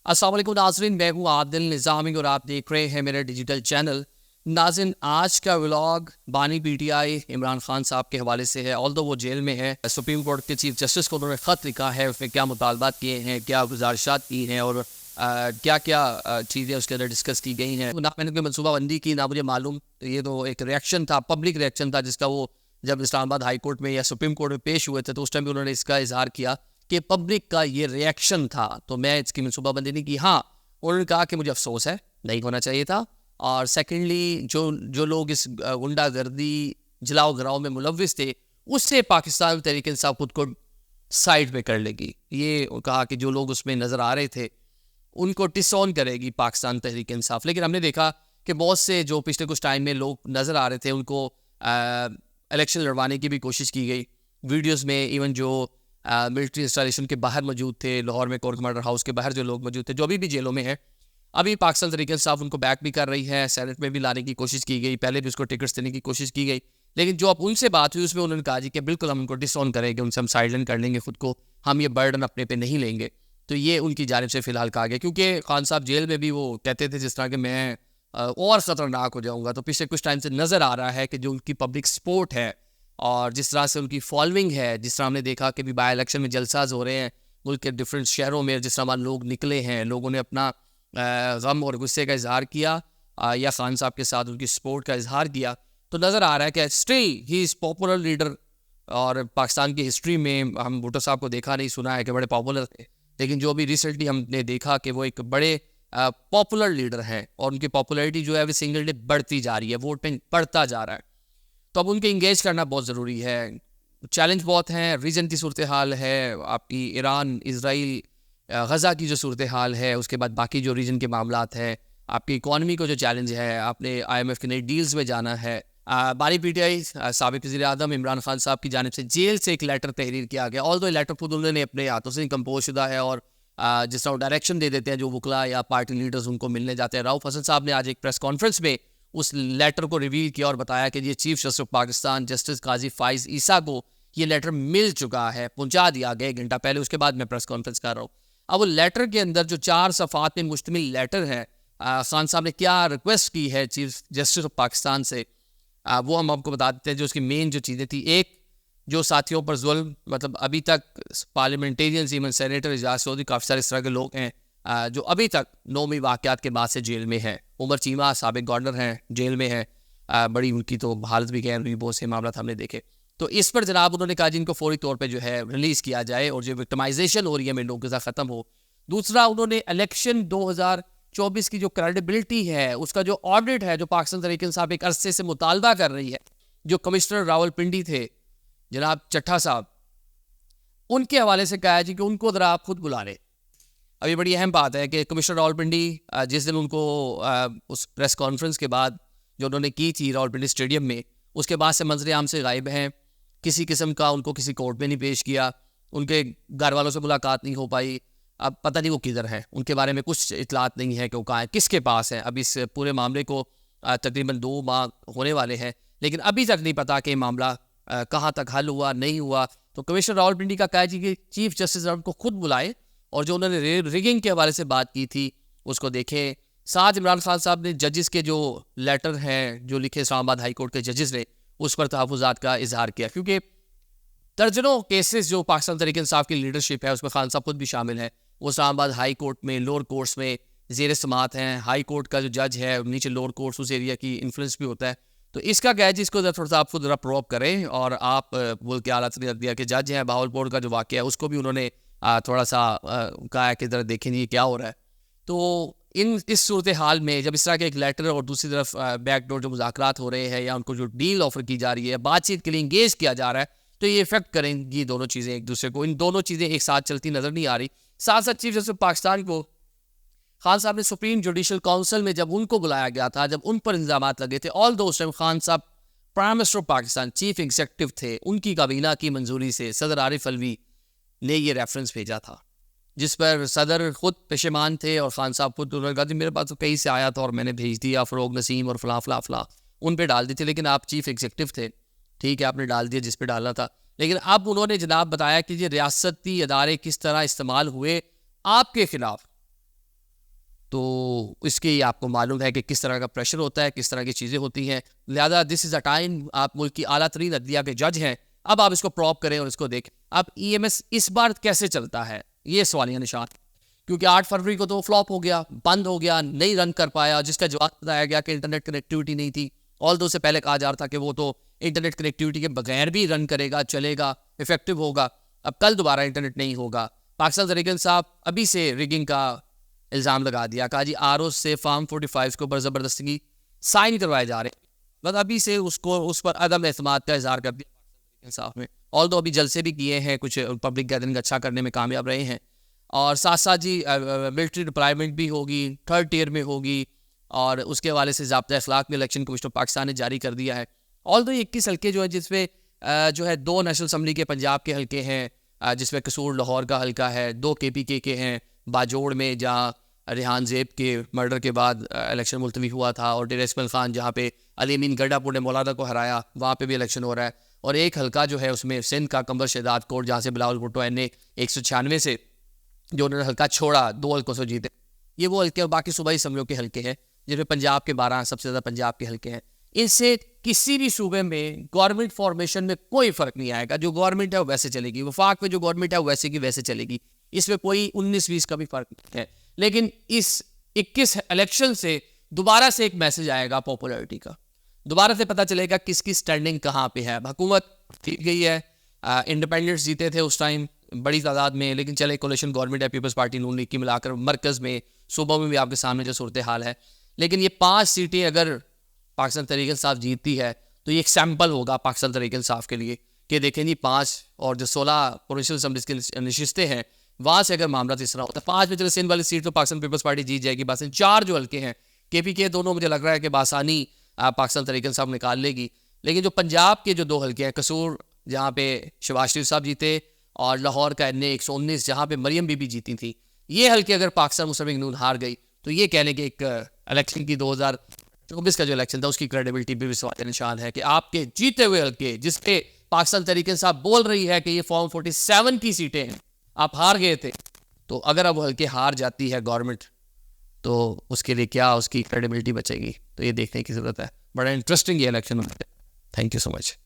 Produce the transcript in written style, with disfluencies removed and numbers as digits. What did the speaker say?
अस्सलाम वालेकुम नाज़रीन, मैं हूँ आदिल निज़ामी और आप देख रहे हैं मेरा डिजिटल चैनल। नाज़रीन, आज का व्लॉग बानी पीटीआई इमरान खान साहब के हवाले से है। ऑल्दो वो जेल में है, सुप्रीम कोर्ट के चीफ जस्टिस को उन्होंने ख़त लिखा है, उसमें क्या मुतालबात किए हैं, क्या गुजारिशात की हैं और क्या क्या चीज़ें उसके अंदर डिस्कस की गई हैं। ना मैंने कोई मनसूबाबंदी की, ना मुझे मालूम। ये तो एक रिएक्शन था, पब्लिक रिएक्शन था, जिसका वो जब इस्लामाबाद हाई कोर्ट में या सुप्रीम कोर्ट में पेश हुए थे तो उस टाइम भी उन्होंने इसका इजहार किया कि पब्लिक का ये रिएक्शन था, तो मैं इसकी मनसूबाबंदी नहीं की। हाँ, उन्होंने कहा कि मुझे अफसोस है, नहीं होना चाहिए था। और सेकेंडली जो जो लोग इस गुंडागर्दी जलाओ गिराओ में मुलविस थे, उससे पाकिस्तान तहरीक इंसाफ खुद को साइड पे कर लेगी। ये कहा कि जो लोग उसमें नज़र आ रहे थे उनको डिसऑन करेगी पाकिस्तान तहरीक इंसाफ। लेकिन हमने देखा कि बहुत से जो पिछले कुछ टाइम में लोग नज़र आ रहे थे उनको इलेक्शन लड़वाने की भी कोशिश की गई वीडियोस में। इवन जो मिलिट्री इंस्टॉलेशन के बाहर मौजूद थे, लाहौर में कोर कमांडर हाउस के बाहर जो लोग मौजूद थे, जो अभी भी जेलों में है, अभी पाकिस्तान तहरीक इंसाफ उनको बैक भी कर रही है। सेनेट में भी लाने की कोशिश की गई, पहले भी उसको टिकट्स देने की कोशिश की गई। लेकिन जो अब उनसे बात हुई उसमें उन्होंने कहा जी कि बिल्कुल हम उनको डिसऑन करेंगे, उनसे हम साइडलाइन कर लेंगे खुद को, हम ये बर्डन अपने पे नहीं लेंगे। तो ये उनकी जानिब से फ़िलहाल कहा गया, क्योंकि खान साहब जेल में भी वो कहते थे जिस तरह के मैं और ख़तरनाक हो जाऊँगा। तो पिछले कुछ टाइम से नज़र आ रहा है कि जो उनकी पब्लिक सपोर्ट है और जिस तरह से उनकी फॉलोइंग है, जिस तरह हमने देखा कि भी बाई इलेक्शन में जलसाज हो रहे हैं मुल्क के डिफरेंट शहरों में, जिस तरह लोग निकले हैं, लोगों ने अपना गम और गुस्से का इजहार किया या खान साहब के साथ उनकी सपोर्ट का इजहार किया, तो नज़र आ रहा है कि still he is popular leader. और पाकिस्तान की हिस्ट्री में हम भुट्टो साहब को देखा नहीं, सुना है कि बड़े पॉपुलर थे, लेकिन जो अभी रिसेंटली हमने देखा कि वो एक बड़े पॉपुलर लीडर हैं और उनकी पॉपुलैरिटी जो है वो सिंगल डे बढ़ती जा रही है, वोट बैंक बढ़ता जा रहा है। तो अब उनके इंगेज करना बहुत ज़रूरी है। चैलेंज बहुत हैं, रीजन की सूरत हाल है, आपकी ईरान इसराइल गज़ा की जो सूरत हाल है, उसके बाद बाकी जो रीजन के मामलात हैं, आपकी इकॉनमी को जो चैलेंज है, आपने IMF के नई डील्स में जाना है। बानी पीटीआई साबिक़ वज़ीर आज़म इमरान खान साहब की जानिब से जेल से एक लेटर तहरीर किया गया। ऑल्दो लेटर खुद उन्होंने अपने हाथों से कंपोज शुदा है और जिस तरह डायरेक्शन दे देते हैं जो वकला या पार्टी लीडर्स उनको मिलने जाते हैं। राउफ हसन साहब ने आज एक प्रेस कॉन्फ्रेंस में उस लेटर को रिवील किया और बताया कि ये चीफ जस्टिस पाकिस्तान जस्टिस काजी फाइज ईसा को ये लेटर मिल चुका है, पहुंचा दिया गया 1 घंटा पहले। उसके बाद मैं प्रेस कॉन्फ्रेंस कर रहा हूँ। अब वो लेटर के अंदर जो 4 सफ़ात में मुश्तमिल लेटर है, खान साहब ने क्या रिक्वेस्ट की है चीफ जस्टिस ऑफ पाकिस्तान से, वो हम आपको बता देते हैं। जो उसकी मेन जो चीज़ें थी, एक जो साथियों पर जुल्म, मतलब अभी तक parliamentarians, even senator Ijaz Chaudhary, काफ़ी सारे इस तरह के लोग हैं जो अभी तक 9वीं वाक़यात के बाद से जेल में हैं। उमर चीमा साबिक़ गवर्नर हैं, जेल में हैं, बड़ी उनकी तो हालत भी गैर हुई, बहुत से मामला हमने देखे। तो इस पर जनाब उन्होंने कहा जिनको फौरी तौर पे जो है रिलीज़ किया जाए और जो विक्टिमाइजेशन हो रही है लोगों के साथ ख़त्म हो। दूसरा, उन्होंने इलेक्शन 2024 की जो क्रेडिबिलिटी है, उसका जो ऑडिट है, जो पाकिस्तान तहरीक इंसाफ एक अरसे से मुतालबा कर रही है, जो कमिश्नर रावलपिंडी थे जनाब चट्टा साहब, उनके हवाले से कहा है जी कि उनको ज़रा आप खुद बुला लें। अभी बड़ी अहम बात है कि कमिश्नर रावलपिंडी जिस दिन उनको उस प्रेस कॉन्फ्रेंस के बाद जो उन्होंने की थी रावलपिंडी स्टेडियम में, उसके बाद से मंजर आम से गायब हैं। किसी किस्म का उनको किसी कोर्ट में नहीं पेश किया, उनके घर वालों से मुलाकात नहीं हो पाई। अब पता नहीं वो किधर है, उनके बारे में कुछ इतलात नहीं है कि वो कहाँ है, किसके पास है। अब इस पूरे मामले को तकरीबन 2 माह होने वाले हैं, लेकिन अभी तक नहीं पता कि मामला कहाँ तक हल हुआ नहीं हुआ। तो कमिश्नर रावलपिंडी का कहा कि चीफ जस्टिस को खुद बुलाए और जो उन्होंने रिगिंग के हवाले से बात की थी उसको देखें। साथ इमरान खान साहब ने जजेस के जो लेटर हैं जो लिखे इस्लामाबाद हाई कोर्ट के जजेस ने, उस पर तहफ़्फ़ुज़ात का इजहार किया, क्योंकि दर्जनों केसेस जो पाकिस्तान तहरीक इंसाफ की लीडरशिप है उसमें खान साहब खुद भी शामिल हैं। वो इस्लामाबाद हाई कोर्ट में, लोअर कोर्ट्स में ज़ेर समात हैं। हाई कोर्ट का जो जज है नीचे लोअर कोर्ट्स, उस एरिया की इन्फ्लुएंस भी होता है। तो इसका क्या है जी, इसको थोड़ा सा आप खुद प्रोब करें। और आप मुल्क के आला दिया कि जज हैं, बहावलपुर का जो वाक़या है उसको भी उन्होंने थोड़ा सा कहा है कि ज़रा देखें ये क्या हो रहा है। तो इस सूरत हाल में जब इस तरह के एक लेटर और दूसरी तरफ बैकडोर जो मुज़ाकरात हो रहे हैं या उनको जो डील ऑफर की जा रही है, बातचीत के लिए इंगेज किया जा रहा है, तो ये इफेक्ट करेंगी दोनों चीज़ें एक दूसरे को। इन दोनों चीज़ें एक साथ चलती नज़र नहीं आ रही। साथ साथ चीफ जस्टिस पाकिस्तान को खान साहब ने सुप्रीम जुडिशल काउंसिल में जब उनको बुलाया गया था, जब उन पर इल्ज़ामात लगे थे, ऑल दो उस टाइम खान साहब prime minister of Pakistan, chief executive थे, उनकी काबीना की मंजूरी से सदर आरिफ अलवी ने ये रेफरेंस भेजा था, जिस पर सदर खुद पेशेमान थे और खान साहब खुद उन्होंने कहा मेरे पास तो कहीं से आया था और मैंने भेज दिया, फ़रोग नसीम और फला फला फला उन पे डाल दी थी, लेकिन आप चीफ एग्जीक्यूटिव थे, ठीक है आपने डाल दिया जिस पे डालना था। लेकिन अब उन्होंने जनाब बताया कि ये रियासती अदारे किस तरह इस्तेमाल हुए आपके खिलाफ। तो इसके आपको मालूम है कि किस तरह का प्रेशर होता है, किस तरह की चीज़ें होती हैं। लिहाजा दिस इज़ अ टाइम, आप मुल्क की आला तरीन अदलिया के जज हैं, अब आप इसको प्रॉप करें और इसको देखें। अब EMS इस बार कैसे चलता है, ये सवालिया निशान, क्योंकि 8 फरवरी को तो फ्लॉप हो गया, बंद हो गया, नहीं रन कर पाया, जिसका जवाब बताया गया कि इंटरनेट कनेक्टिविटी नहीं थी। ऑल्दो से पहले कहा जा रहा था कि वो तो इंटरनेट कनेक्टिविटी के बगैर भी रन करेगा, चलेगा, इफेक्टिव होगा। अब कल दोबारा इंटरनेट नहीं होगा। पाकिस्तान तहरीक इंसाफ अभी से रिगिंग का इल्ज़ाम लगा दिया, कहा जी RO से फार्म 45 के ऊपर ज़बरदस्ती साइन करवाए जा रहे हैं। बस अभी से उसको उस पर अदम एतमाद का इजहार कर दिया इंसाफ में। ऑल्दो अभी जलसे भी किए हैं, कुछ पब्लिक गैदरिंग अच्छा करने में कामयाब रहे हैं, और साथ साथ जी मिलिट्री डिप्लॉयमेंट भी होगी, 3rd टियर में होगी, और उसके हवाले से ज़ाब्ता अखलाक में इलेक्शन कमीशन पाकिस्तान ने जारी कर दिया है। ऑल्दो 21 हल्के जो है, जिसमें जो है 2 नेशनल असम्बली के पंजाब के हल्के हैं, जिसमें कसूर लाहौर का हल्का है, 2 KPK के हैं, बाजोड़ में जहाँ रेहान ज़ेब के मर्डर के बाद इलेक्शन मुलतवी हुआ था, और डेरा इस्माइल खान जहाँ पे अली अमीन गड्ढापुर ने मौलाना को हराया, वहाँ पे भी इलेक्शन हो रहा है। और एक हल्का जो है उसमें सिंध का कंबर शहजाद कोट, जहाँ से बिलावल भुट्टो ने 196 से जो उन्होंने हल्का छोड़ा, 2 हल्कों से जीते। ये वो हल्के और बाकी सूबाई असम्बलियों के हल्के हैं, जिनमें पंजाब के 12 सबसे ज़्यादा पंजाब के हल्के हैं। इनसे किसी भी सूबे में गवर्नमेंट फॉर्मेशन में कोई फ़र्क नहीं आएगा। जो गवर्नमेंट है वो वैसे चलेगी, वफाक में जो गवर्नमेंट है वो वैसे की वैसे चलेगी, इसमें कोई 19-20 का भी फ़र्क नहीं है। लेकिन इस 21 इलेक्शन से दोबारा से एक मैसेज आएगा पॉपुलैरिटी का, दोबारा से पता चलेगा किसकी स्टैंडिंग कहाँ पे है। हुकूमत ठीक गई है, इंडिपेंडेंट्स जीते थे उस टाइम बड़ी तादाद में, लेकिन चले कोalition गवर्नमेंट है, पीपल्स पार्टी नून लीग की मिलाकर मरकज़ में, सूबों में भी आपके सामने जो सूरत हाल है। लेकिन ये 5 सीटें अगर पाकिस्तान तहरीक इंसाफ जीतती है तो ये एक सैम्पल होगा पाकिस्तान तहरीक इंसाफ के लिए कि देखें जी 5 और जो 16 प्रोविंशियल असम्बलीज की नशिस्तें हैं, वहाँ से अगर मामला इस तरह होता है, 5 में चले सिंध वाली सीट तो पाकिस्तान पीपल्स पार्टी जीत जाएगी, बस 4 जो हल्के हैं KPK दोनों मुझे लग रहा है कि बासानी पाकिस्तान तहरीक इंसाफ निकाल लेगी। लेकिन जो पंजाब के जो 2 हल्के हैं, कसूर जहाँ पे शहबाज शरीफ साहब जीते, और लाहौर का NA 119 जहाँ पे मरियम बीबी जीती थी, ये हल्के अगर पाकिस्तान मुस्लिम लीग नून हार गई तो ये कहने के एक इलेक्शन की 2024 का जो इलेक्शन था उसकी क्रेडिबिलिटी भी सवाल निशान है कि आपके जीते हुए हल्के, जिसपे पाकिस्तान तहरीक इंसाफ बोल रही है कि ये फॉर्म 47 की सीटें हैं, आप हार गए थे, तो अगर अब वो हल्के हार जाती है गवर्नमेंट तो उसके लिए क्या उसकी क्रेडिबिलिटी बचेगी, तो ये देखने की ज़रूरत है। बड़ा इंटरेस्टिंग ये इलेक्शन होता है। Thank you so much.